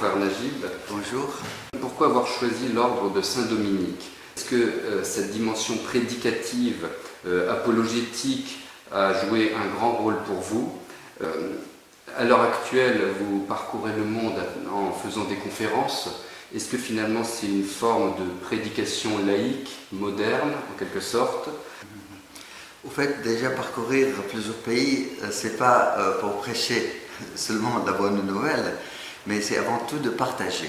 frère Najib. Bonjour. Pourquoi avoir choisi l'ordre de Saint-Dominique? Est-ce que cette dimension prédicative, apologétique, a joué un grand rôle pour vous? À l'heure actuelle, vous parcourez le monde en faisant des conférences. Est-ce que finalement c'est une forme de prédication laïque, moderne, en quelque sorte? Au fait, déjà parcourir plusieurs pays, c'est pas pour prêcher seulement la bonne nouvelle, mais c'est avant tout de partager.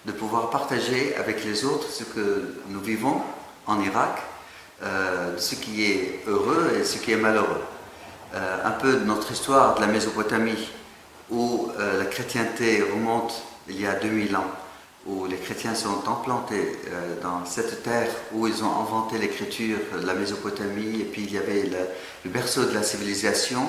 De pouvoir partager avec les autres ce que nous vivons en Irak, ce qui est heureux et ce qui est malheureux. Un peu de notre histoire de la Mésopotamie, où la chrétienté remonte il y a 2000 ans, où les chrétiens sont implantés dans cette terre où ils ont inventé l'écriture, la Mésopotamie, et puis il y avait le berceau de la civilisation.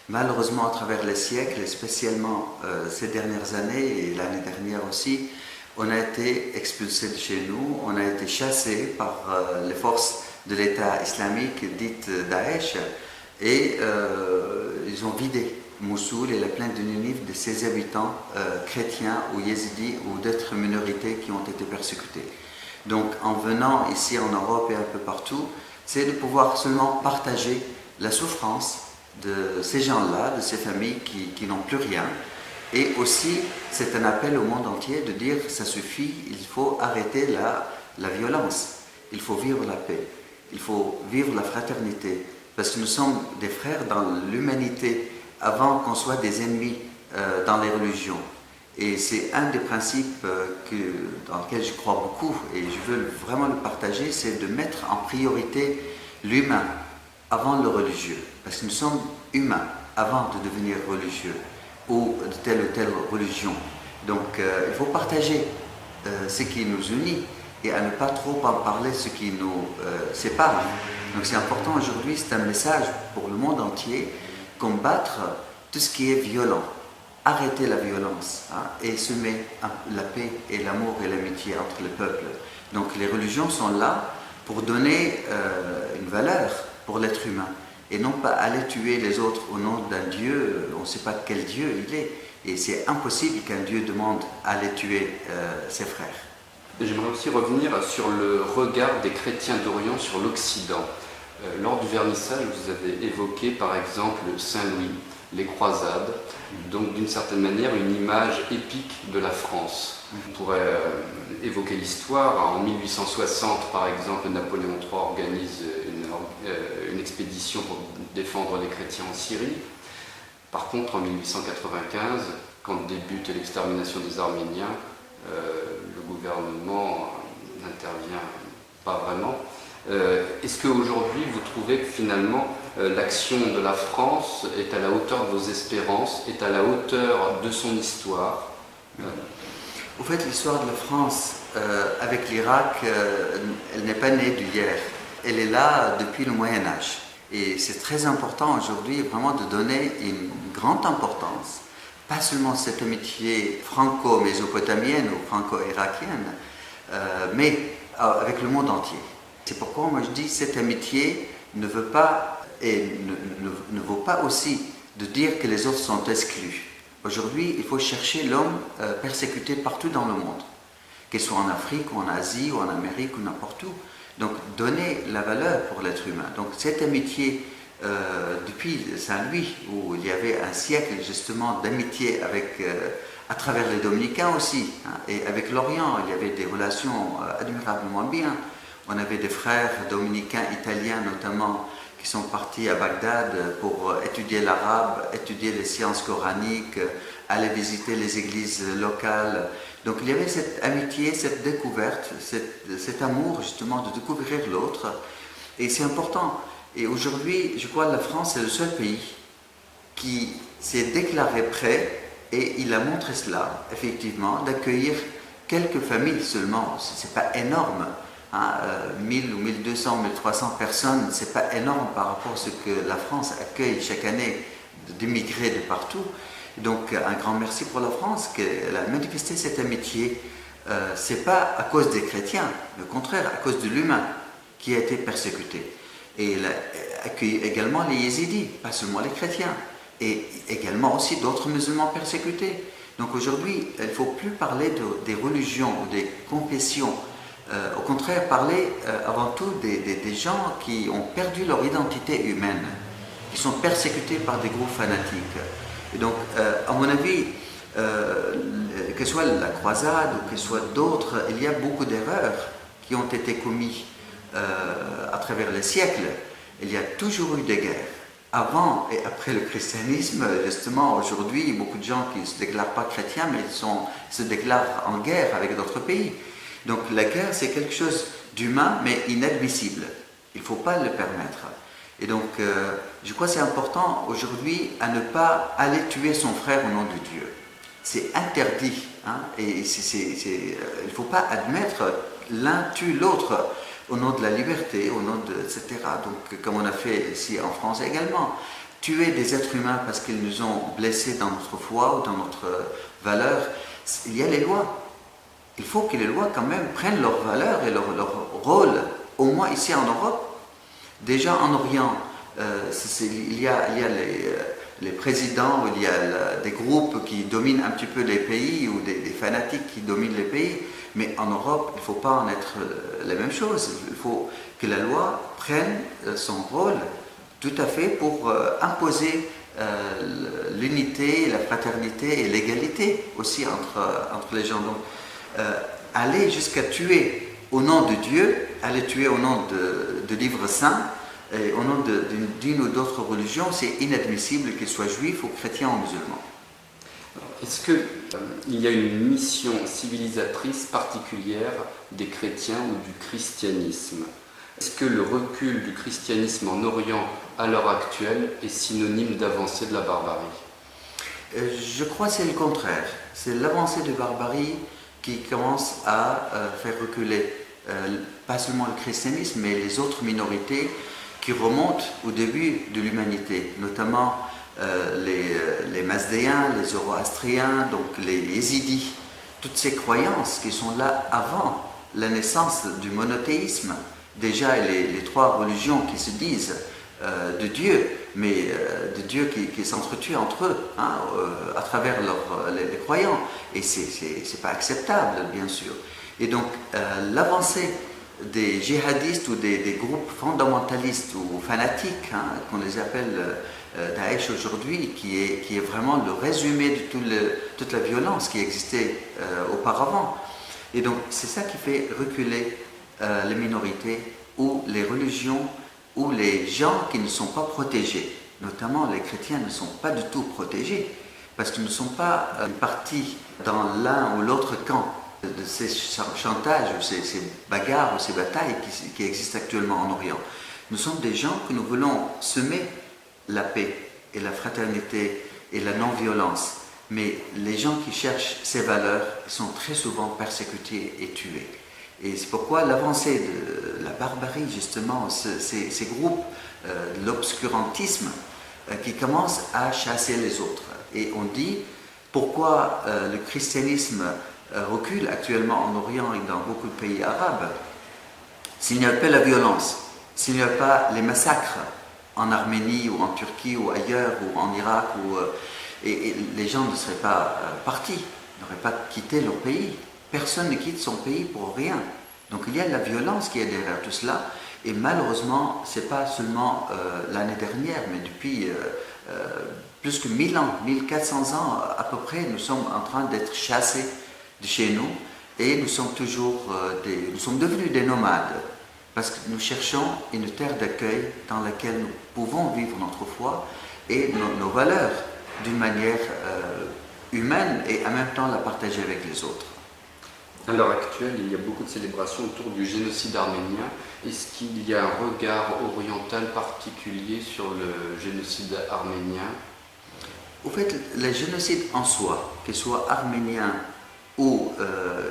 Malheureusement, à travers les siècles, et spécialement ces dernières années et l'année dernière aussi, on a été expulsés de chez nous, on a été chassés par les forces de l'État islamique dites Daesh, et ils ont vidé Mossoul et la plaine de Ninive de ses habitants chrétiens ou yézidis ou d'autres minorités qui ont été persécutées. Donc en venant ici en Europe et un peu partout, c'est de pouvoir seulement partager la souffrance de ces gens-là, de ces familles qui n'ont plus rien. Et aussi, c'est un appel au monde entier de dire ça suffit, il faut arrêter la violence, il faut vivre la paix, il faut vivre la fraternité, parce que nous sommes des frères dans l'humanité avant qu'on soit des ennemis dans les religions. Et c'est un des principes dans lesquels je crois beaucoup, et je veux vraiment le partager, c'est de mettre en priorité l'humain avant le religieux, parce que nous sommes humains avant de devenir religieux ou de telle ou telle religion. Donc il faut partager ce qui nous unit et à ne pas trop en parler ce qui nous sépare. Donc c'est important aujourd'hui, c'est un message pour le monde entier, combattre tout ce qui est violent, arrêter la violence et semer la paix et l'amour et l'amitié entre les peuples. Donc les religions sont là pour donner une valeur pour l'être humain et non pas aller tuer les autres au nom d'un Dieu, on ne sait pas quel Dieu il est. Et c'est impossible qu'un Dieu demande à aller tuer ses frères. J'aimerais aussi revenir sur le regard des chrétiens d'Orient sur l'Occident. Lors du vernissage, vous avez évoqué par exemple Saint-Louis, les croisades, donc d'une certaine manière une image épique de la France. On pourrait évoquer l'histoire. En 1860, par exemple, Napoléon III organise une expédition pour défendre les chrétiens en Syrie. Par contre, en 1895, quand débute l'extermination des Arméniens, le gouvernement n'intervient pas vraiment. Est-ce qu'aujourd'hui, vous trouvez que finalement, l'action de la France est à la hauteur de vos espérances, est à la hauteur de son histoire? Au fait, l'histoire de la France avec l'Irak, elle n'est pas née d'hier. Elle est là depuis le Moyen-Âge. Et c'est très important aujourd'hui vraiment de donner une grande importance, pas seulement cette amitié franco-mésopotamienne ou franco-irakienne, mais avec le monde entier. C'est pourquoi moi je dis que cette amitié ne veut pas et ne vaut pas aussi de dire que les autres sont exclus. Aujourd'hui, il faut chercher l'homme persécuté partout dans le monde, qu'il soit en Afrique ou en Asie ou en Amérique ou n'importe où. Donc donner la valeur pour l'être humain. Donc cette amitié depuis Saint-Louis, où il y avait un siècle justement d'amitié à travers les Dominicains aussi, et avec l'Orient, il y avait des relations admirablement bien. On avait des frères dominicains italiens notamment qui sont partis à Bagdad pour étudier l'arabe, étudier les sciences coraniques, aller visiter les églises locales. Donc il y avait cette amitié, cette découverte, cet amour justement de découvrir l'autre. Et c'est important. Et aujourd'hui, je crois que la France est le seul pays qui s'est déclaré prêt, et il a montré cela, effectivement, d'accueillir quelques familles seulement. Ce n'est pas énorme. 1000 ou 1200, 1300 personnes, ce n'est pas énorme par rapport à ce que la France accueille chaque année d'immigrés de partout. Donc un grand merci pour la France qu'elle a manifesté cette amitié. Ce n'est pas à cause des chrétiens, au contraire, à cause de l'humain qui a été persécuté. Et elle a accueilli également les yézidis, pas seulement les chrétiens, et également aussi d'autres musulmans persécutés. Donc aujourd'hui, il ne faut plus parler des religions ou des confessions. Au contraire, parler avant tout des gens qui ont perdu leur identité humaine, qui sont persécutés par des groupes fanatiques. Et donc, à mon avis, que ce soit la croisade ou que ce soit d'autres, il y a beaucoup d'erreurs qui ont été commises à travers les siècles. Il y a toujours eu des guerres. Avant et après le christianisme, justement, aujourd'hui, beaucoup de gens qui ne se déclarent pas chrétiens, mais se déclarent en guerre avec d'autres pays. Donc la guerre, c'est quelque chose d'humain, mais inadmissible. Il ne faut pas le permettre. Et donc, je crois que c'est important aujourd'hui à ne pas aller tuer son frère au nom de Dieu. C'est interdit. Hein, et il ne faut pas admettre l'un tue l'autre au nom de la liberté, au nom de, etc. Donc, comme on a fait ici en France également, tuer des êtres humains parce qu'ils nous ont blessés dans notre foi ou dans notre valeur, il y a les lois. Il faut que les lois quand même prennent leur valeur et leur rôle, au moins ici en Europe. Déjà en Orient, il y a les présidents, il y a des groupes qui dominent un petit peu les pays ou des fanatiques qui dominent les pays. Mais en Europe, il ne faut pas en être la même chose. Il faut que la loi prenne son rôle tout à fait pour imposer l'unité, la fraternité et l'égalité aussi entre les gens. Donc, aller jusqu'à tuer au nom de Dieu, aller tuer au nom de livres saints, et au nom d'une ou d'autre religion, c'est inadmissible, qu'ils soient juifs ou chrétiens ou musulmans. Est-ce qu'il y a une mission civilisatrice particulière des chrétiens ou du christianisme? Est-ce que le recul du christianisme en Orient à l'heure actuelle est synonyme d'avancée de la barbarie? Je crois que c'est le contraire. C'est l'avancée de barbarie qui commence à faire reculer pas seulement le christianisme, mais les autres minorités qui remontent au début de l'humanité, notamment les Mazdéens, les Zoroastriens, donc les Yézidis, toutes ces croyances qui sont là avant la naissance du monothéisme. Déjà, les trois religions qui se disent de Dieu, mais de Dieu qui s'entretuent entre eux, hein, à travers les croyants. Et c'est pas acceptable, bien sûr. Et donc, l'avancée des djihadistes ou des groupes fondamentalistes ou fanatiques, hein, qu'on les appelle Daesh aujourd'hui, qui est vraiment le résumé de toute la violence qui existait auparavant. Et donc, c'est ça qui fait reculer les minorités ou les religions ou les gens qui ne sont pas protégés. Notamment, les chrétiens ne sont pas du tout protégés parce qu'ils ne sont pas partis dans l'un ou l'autre camp de ces chantages, ou ces bagarres, ou ces batailles qui existent actuellement en Orient. Nous sommes des gens que nous voulons semer la paix et la fraternité et la non-violence. Mais les gens qui cherchent ces valeurs sont très souvent persécutés et tués. Et c'est pourquoi l'avancée de la barbarie, justement, ces groupes de l'obscurantisme qui commencent à chasser les autres. Et on dit pourquoi le christianisme recule actuellement en Orient et dans beaucoup de pays arabes. S'il n'y a pas la violence, s'il n'y a pas les massacres en Arménie ou en Turquie ou ailleurs ou en Irak, et les gens ne seraient pas partis, n'auraient pas quitté leur pays. Personne ne quitte son pays pour rien. Donc il y a la violence qui est derrière tout cela. Et malheureusement, ce n'est pas seulement l'année dernière, mais depuis plus que 1000 ans, 1400 ans à peu près, nous sommes en train d'être chassés de chez nous. Et nous sommes nous sommes devenus des nomades. Parce que nous cherchons une terre d'accueil dans laquelle nous pouvons vivre notre foi et nos valeurs d'une manière humaine et en même temps la partager avec les autres. À l'heure actuelle, il y a beaucoup de célébrations autour du génocide arménien. Est-ce qu'il y a un regard oriental particulier sur le génocide arménien? Au fait, le génocide en soi, qu'il soit arménien ou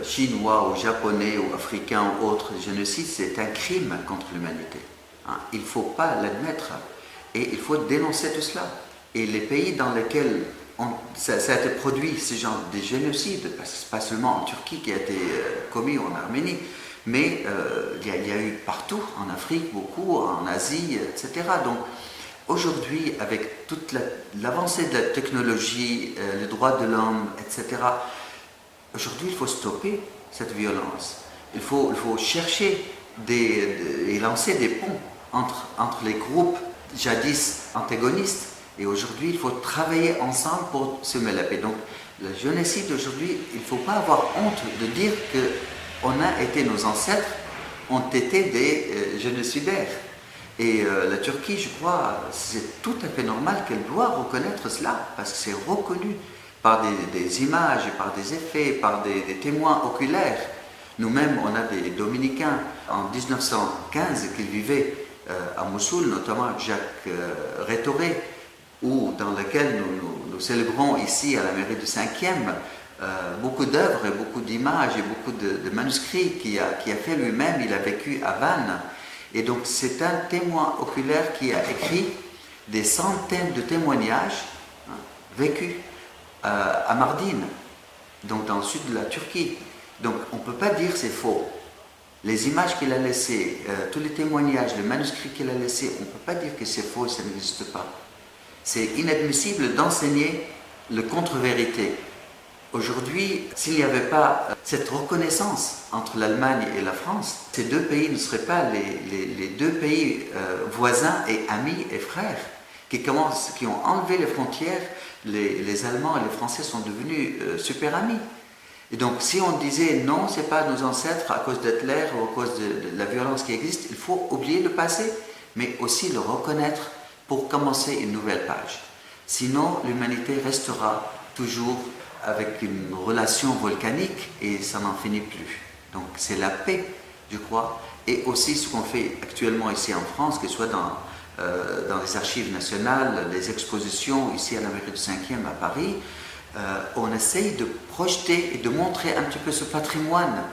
chinois ou japonais ou africain ou autre, le génocide, c'est un crime contre l'humanité. Hein? Il ne faut pas l'admettre et il faut dénoncer tout cela. Et les pays dans lesquels ça a été produit, ce genre de génocide, parce que ce n'est pas seulement en Turquie qui a été commis ou en Arménie, mais il y a eu partout, en Afrique beaucoup, en Asie, etc. Donc Aujourd'hui, avec toute l'avancée de la technologie, les droits de l'homme, etc., aujourd'hui, il faut stopper cette violence. Il faut chercher et lancer des ponts entre les groupes jadis antagonistes. Et aujourd'hui, il faut travailler ensemble pour semer la paix. Donc, le génocide aujourd'hui, il ne faut pas avoir honte de dire que nos ancêtres ont été des génocidaires. Et la Turquie, je crois, c'est tout à fait normal qu'elle doit reconnaître cela, parce que c'est reconnu par des images, par des effets, par des témoins oculaires. Nous-mêmes, on a des Dominicains en 1915 qui vivaient à Mossoul, notamment Jacques Rétoré, dans lequel nous célébrons ici à la mairie du 5e beaucoup d'œuvres et beaucoup d'images et beaucoup de manuscrits qui a fait lui-même. Il a vécu à Vannes. Et donc c'est un témoin oculaire qui a écrit des centaines de témoignages vécus à Mardin, donc dans le sud de la Turquie. Donc on ne peut pas dire c'est faux. Les images qu'il a laissées, tous les témoignages, les manuscrits qu'il a laissés, on ne peut pas dire que c'est faux et ça n'existe pas. C'est inadmissible d'enseigner le contre-vérité. Aujourd'hui, s'il n'y avait pas cette reconnaissance entre l'Allemagne et la France, ces deux pays ne seraient pas les deux pays voisins et amis et frères qui ont enlevé les frontières. Les Allemands et les Français sont devenus super amis. Et donc, si on disait non, ce n'est pas nos ancêtres à cause d'Hitler ou à cause de la violence qui existe, il faut oublier le passé, mais aussi le reconnaître pour commencer une nouvelle page. Sinon, l'humanité restera toujours avec une relation volcanique et ça n'en finit plus. Donc c'est la paix, je crois, et aussi ce qu'on fait actuellement ici en France, que ce soit dans les archives nationales, les expositions ici à la mairie du 5e à Paris, on essaye de projeter et de montrer un petit peu ce patrimoine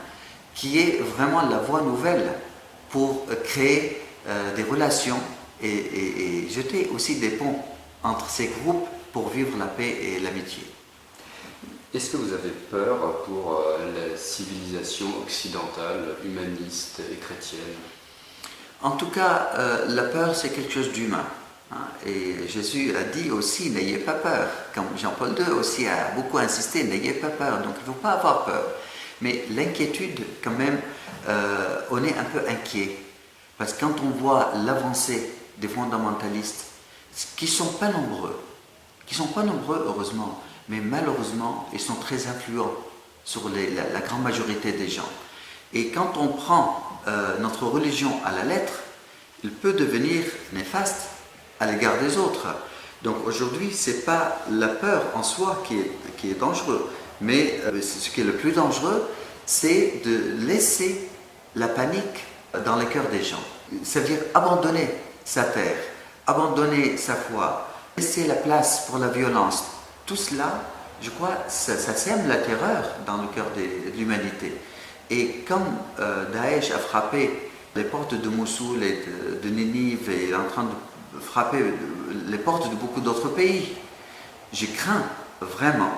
qui est vraiment la voie nouvelle pour créer des relations et jeter aussi des ponts entre ces groupes pour vivre la paix et l'amitié. Est-ce que vous avez peur pour la civilisation occidentale, humaniste et chrétienne? En tout cas, la peur, c'est quelque chose d'humain. Et Jésus a dit aussi, n'ayez pas peur. Comme Jean-Paul II aussi a beaucoup insisté, n'ayez pas peur. Donc il ne faut pas avoir peur. Mais l'inquiétude, quand même, on est un peu inquiet. Parce que quand on voit l'avancée des fondamentalistes, qui ne sont pas nombreux, heureusement, mais malheureusement, ils sont très influents sur la grande majorité des gens. Et quand on prend notre religion à la lettre, il peut devenir néfaste à l'égard des autres. Donc aujourd'hui, ce n'est pas la peur en soi qui est dangereux, mais ce qui est le plus dangereux, c'est de laisser la panique dans le cœur des gens. C'est-à-dire abandonner sa terre, abandonner sa foi, laisser la place pour la violence. Tout cela, je crois, ça sème la terreur dans le cœur de l'humanité. Et comme Daesh a frappé les portes de Mossoul et de Ninive et est en train de frapper les portes de beaucoup d'autres pays, je crains vraiment.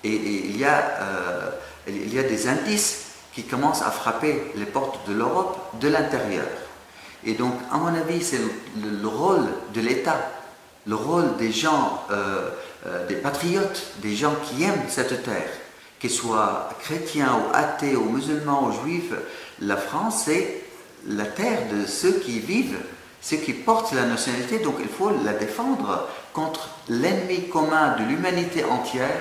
Et il y a des indices qui commencent à frapper les portes de l'Europe de l'intérieur. Et donc, à mon avis, c'est le rôle de l'État, le rôle des gens, des patriotes, des gens qui aiment cette terre, qu'ils soient chrétiens ou athées ou musulmans ou juifs. La France, c'est la terre de ceux qui vivent, ceux qui portent la nationalité, donc il faut la défendre contre l'ennemi commun de l'humanité entière,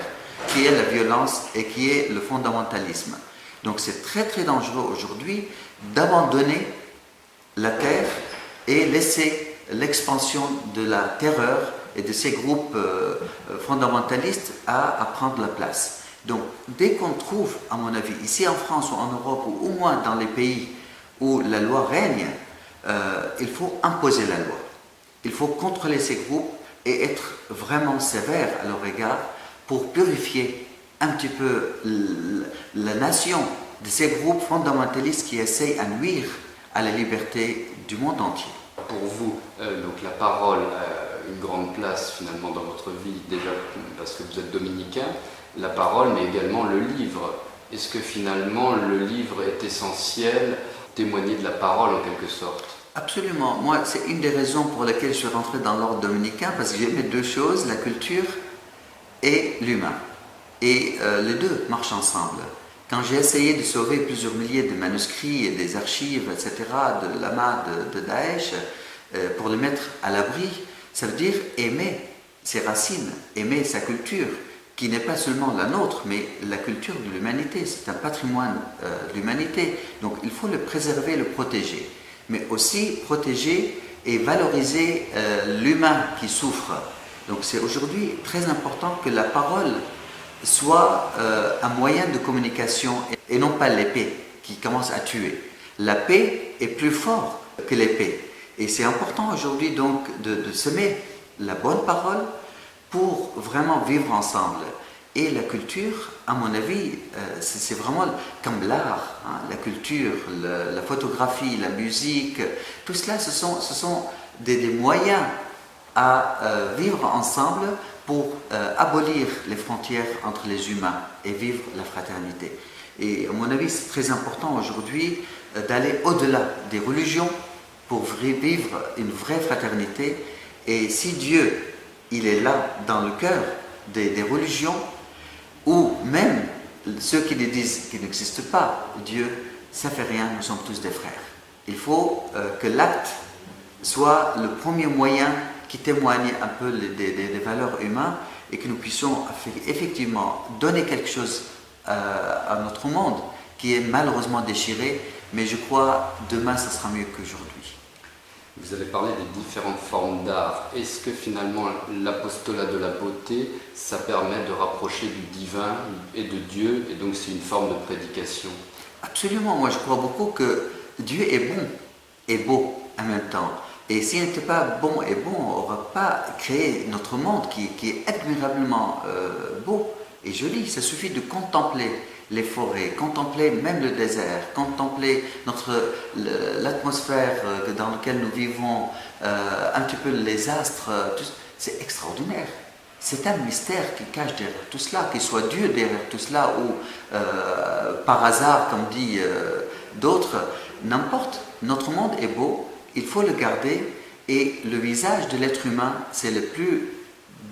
qui est la violence et qui est le fondamentalisme. Donc c'est très très dangereux aujourd'hui d'abandonner la terre et laisser l'expansion de la terreur et de ces groupes fondamentalistes à prendre la place. Donc dès qu'on trouve, à mon avis, ici en France ou en Europe ou au moins dans les pays où la loi règne, il faut imposer la loi. Il faut contrôler ces groupes et être vraiment sévère à leur égard pour purifier un petit peu la nation de ces groupes fondamentalistes qui essayent à nuire à la liberté du monde entier. Pour vous, donc la parole a une grande place finalement dans votre vie, déjà parce que vous êtes dominicain, la parole, mais également le livre. Est-ce que finalement le livre est essentiel, témoigner de la parole en quelque sorte? Absolument. Moi, c'est une des raisons pour lesquelles je suis rentré dans l'ordre dominicain, parce que j'aimais deux choses, la culture et l'humain. Et les deux marchent ensemble. Quand j'ai essayé de sauver plusieurs milliers de manuscrits et des archives, etc., de l'amas de Daesh, pour les mettre à l'abri, ça veut dire aimer ses racines, aimer sa culture, qui n'est pas seulement la nôtre, mais la culture de l'humanité. C'est un patrimoine de l'humanité. Donc il faut le préserver, le protéger. Mais aussi protéger et valoriser l'humain qui souffre. Donc c'est aujourd'hui très important que la parole soit un moyen de communication et non pas l'épée qui commence à tuer. La paix est plus forte que l'épée. Et c'est important aujourd'hui donc de semer la bonne parole pour vraiment vivre ensemble. Et la culture, à mon avis, c'est vraiment comme l'art, hein, la culture, la photographie, la musique, tout cela, ce sont des moyens à vivre ensemble pour abolir les frontières entre les humains et vivre la fraternité. Et à mon avis, c'est très important aujourd'hui d'aller au-delà des religions pour vivre une vraie fraternité. Et si Dieu, il est là dans le cœur des religions, ou même ceux qui disent qu'il n'existe pas, Dieu, ça fait rien, nous sommes tous des frères. Il faut que l'acte soit le premier moyen qui témoigne un peu des valeurs humaines et que nous puissions effectivement donner quelque chose à notre monde qui est malheureusement déchiré, mais je crois demain ça sera mieux qu'aujourd'hui. Vous avez parlé des différentes formes d'art. Est-ce que finalement l'apostolat de la beauté, ça permet de rapprocher du divin et de Dieu, et donc c'est une forme de prédication? Absolument, moi je crois beaucoup que Dieu est bon et beau en même temps. Et s'il n'était pas bon et bon, on n'aurait pas créé notre monde qui est admirablement beau et joli. Ça suffit de contempler les forêts, contempler même le désert, contempler l'atmosphère dans laquelle nous vivons, un petit peu les astres, c'est extraordinaire. C'est un mystère qui cache derrière tout cela, qu'il soit Dieu derrière tout cela ou par hasard, comme dit d'autres, n'importe. Notre monde est beau, il faut le garder et le visage de l'être humain, c'est la plus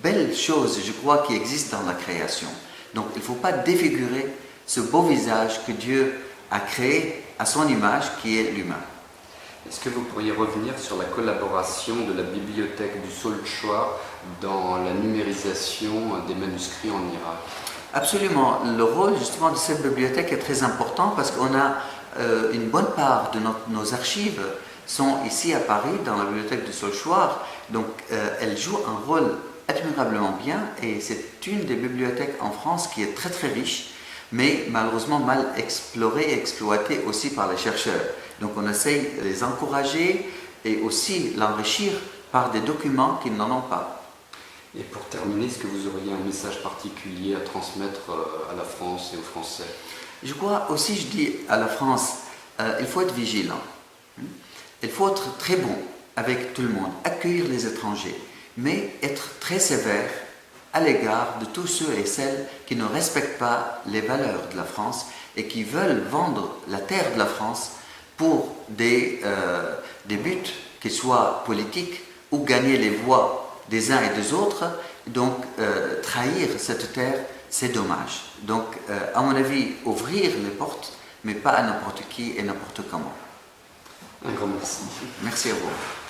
belle chose, je crois, qui existe dans la création. Donc il ne faut pas défigurer ce beau visage que Dieu a créé à son image, qui est l'humain. Est-ce que vous pourriez revenir sur la collaboration de la bibliothèque du Solchoir dans la numérisation des manuscrits en Irak? Absolument. Le rôle justement de cette bibliothèque est très important parce qu'on a une bonne part de nos archives sont ici à Paris, dans la bibliothèque du Solchoir. Donc elles jouent un rôle admirablement bien et c'est une des bibliothèques en France qui est très très riche, mais malheureusement mal explorée et exploitée aussi par les chercheurs. Donc on essaye de les encourager et aussi l'enrichir par des documents qu'ils n'en ont pas. Et pour terminer, est-ce que vous auriez un message particulier à transmettre à la France et aux Français? Je crois aussi, je dis à la France, il faut être vigilant. Il faut être très bon avec tout le monde, accueillir les étrangers, mais être très sévère à l'égard de tous ceux et celles qui ne respectent pas les valeurs de la France et qui veulent vendre la terre de la France pour des buts qui soient politiques ou gagner les voix des uns et des autres. Donc trahir cette terre, c'est dommage. Donc à mon avis, ouvrir les portes, mais pas à n'importe qui et n'importe comment. Un grand merci. Merci à vous.